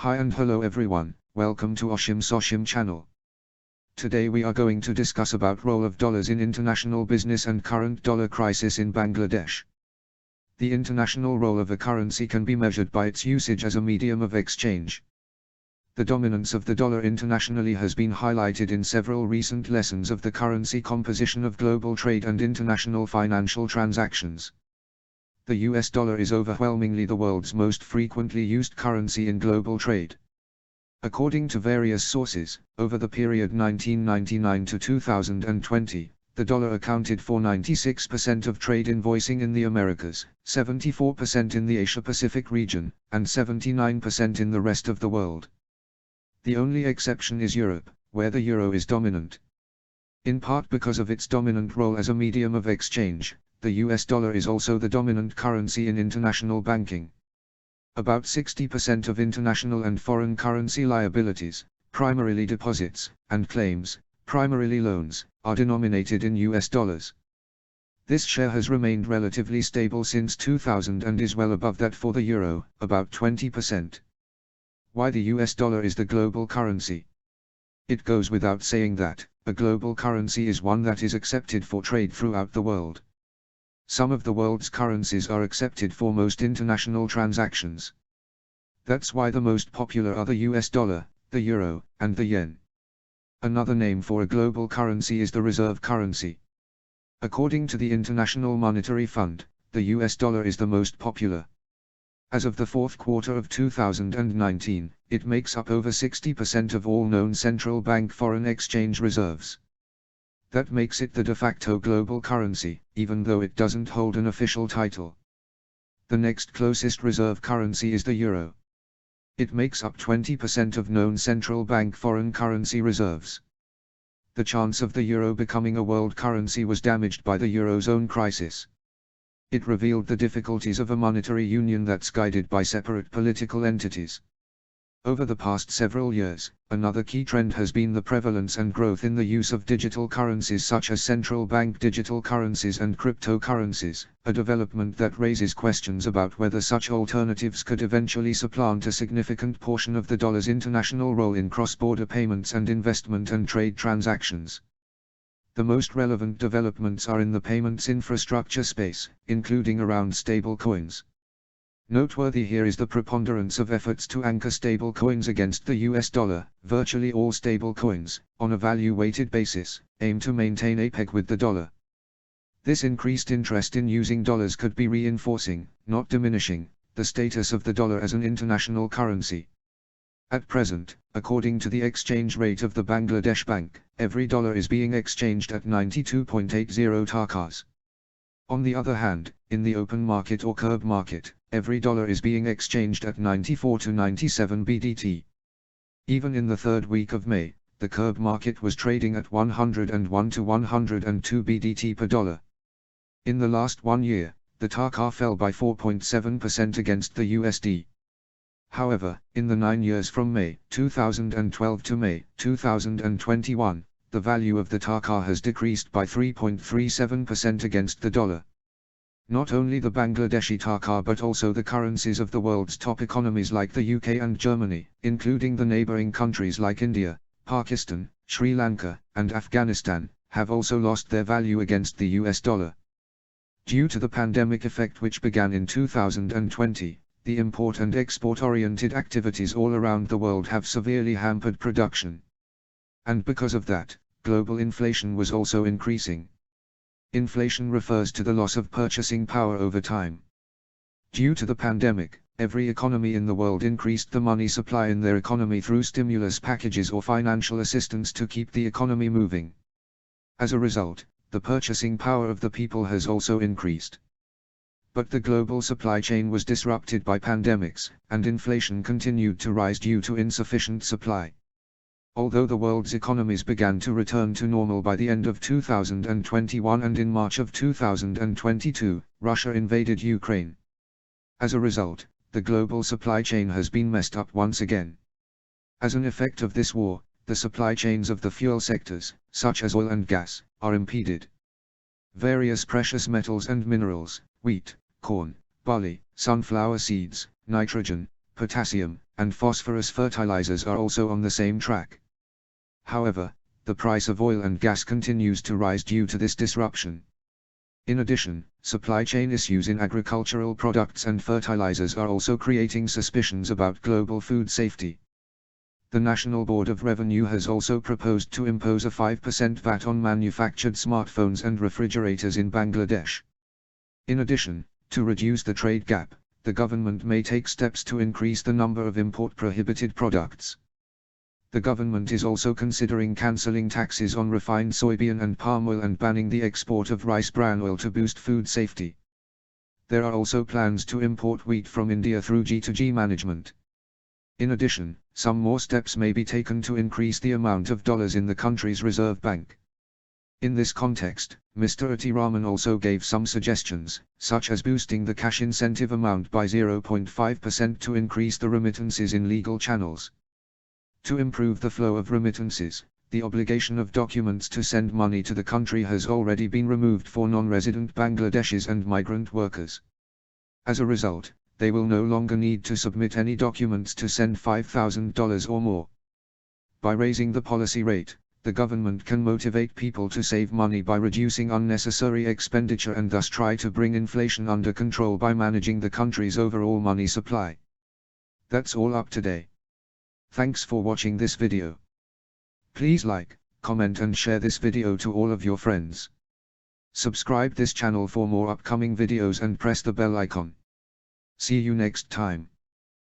Hi and hello everyone, welcome to Oshim Soshim channel. Today we are going to discuss about role of dollars in international business and current dollar crisis in Bangladesh. The international role of a currency can be measured by its usage as a medium of exchange. The dominance of the dollar internationally has been highlighted in several recent lessons of the currency composition of global trade and international financial transactions. The US dollar is overwhelmingly the world's most frequently used currency in global trade. According to various sources, over the period 1999 to 2020, the dollar accounted for 96% of trade invoicing in the Americas, 74% in the Asia-Pacific region, and 79% in the rest of the world. The only exception is Europe, where the euro is dominant. In part because of its dominant role as a medium of exchange, the US dollar is also the dominant currency in international banking. About 60% of international and foreign currency liabilities, primarily deposits, and claims, primarily loans, are denominated in US dollars. This share has remained relatively stable since 2000 and is well above that for the euro, about 20%. Why the US dollar is the global currency? It goes without saying that a global currency is one that is accepted for trade throughout the world. Some of the world's currencies are accepted for most international transactions. That's why the most popular are the US dollar, the euro, and the yen. Another name for a global currency is the reserve currency. According to the International Monetary Fund, the US dollar is the most popular. As of the fourth quarter of 2019, it makes up over 60% of all known central bank foreign exchange reserves. That makes it the de facto global currency, even though it doesn't hold an official title. The next closest reserve currency is the euro. It makes up 20% of known central bank foreign currency reserves. The chance of the euro becoming a world currency was damaged by the Eurozone crisis. It revealed the difficulties of a monetary union that's guided by separate political entities. Over the past several years, another key trend has been the prevalence and growth in the use of digital currencies such as central bank digital currencies and cryptocurrencies, a development that raises questions about whether such alternatives could eventually supplant a significant portion of the dollar's international role in cross-border payments and investment and trade transactions. The most relevant developments are in the payments infrastructure space, including around stablecoins. Noteworthy here is the preponderance of efforts to anchor stablecoins against the US dollar. Virtually all stablecoins, on a value-weighted basis, aim to maintain a peg with the dollar. This increased interest in using dollars could be reinforcing, not diminishing, the status of the dollar as an international currency. At present, according to the exchange rate of the Bangladesh Bank, every dollar is being exchanged at 92.80 takas. On the other hand, in the open market or curb market, every dollar is being exchanged at 94 to 97 BDT. Even in the third week of May, the curb market was trading at 101 to 102 BDT per dollar. In the last 1 year, the taka fell by 4.7% against the USD. However, in the 9 years from May 2012 to May 2021, the value of the taka has decreased by 3.37% against the dollar. Not only the Bangladeshi taka but also the currencies of the world's top economies like the UK and Germany, including the neighboring countries like India, Pakistan, Sri Lanka, and Afghanistan, have also lost their value against the US dollar. Due to the pandemic effect which began in 2020, the import and export-oriented activities all around the world have severely hampered production. And because of that, global inflation was also increasing. Inflation refers to the loss of purchasing power over time. Due to the pandemic, every economy in the world increased the money supply in their economy through stimulus packages or financial assistance to keep the economy moving. As a result, the purchasing power of the people has also increased. But the global supply chain was disrupted by pandemics, and inflation continued to rise due to insufficient supply. Although the world's economies began to return to normal by the end of 2021 and in March of 2022, Russia invaded Ukraine. As a result, the global supply chain has been messed up once again. As an effect of this war, the supply chains of the fuel sectors, such as oil and gas, are impeded. Various precious metals and minerals, wheat, corn, barley, sunflower seeds, nitrogen, potassium, and phosphorus fertilizers are also on the same track. However, the price of oil and gas continues to rise due to this disruption. In addition, supply chain issues in agricultural products and fertilizers are also creating suspicions about global food safety. The National Board of Revenue has also proposed to impose a 5% VAT on manufactured smartphones and refrigerators in Bangladesh. In addition, to reduce the trade gap, the government may take steps to increase the number of import-prohibited products. The government is also considering cancelling taxes on refined soybean and palm oil and banning the export of rice bran oil to boost food safety. There are also plans to import wheat from India through G2G management. In addition, some more steps may be taken to increase the amount of dollars in the country's reserve bank. In this context, Mr. Atiraman also gave some suggestions, such as boosting the cash incentive amount by 0.5% to increase the remittances in legal channels. To improve the flow of remittances, the obligation of documents to send money to the country has already been removed for non-resident Bangladeshis and migrant workers. As a result, they will no longer need to submit any documents to send $5,000 or more. By raising the policy rate, the government can motivate people to save money by reducing unnecessary expenditure and thus try to bring inflation under control by managing the country's overall money supply. That's all up today. Thanks for watching this video. Please like, comment and share this video to all of your friends. Subscribe this channel for more upcoming videos and press the bell icon. See you next time.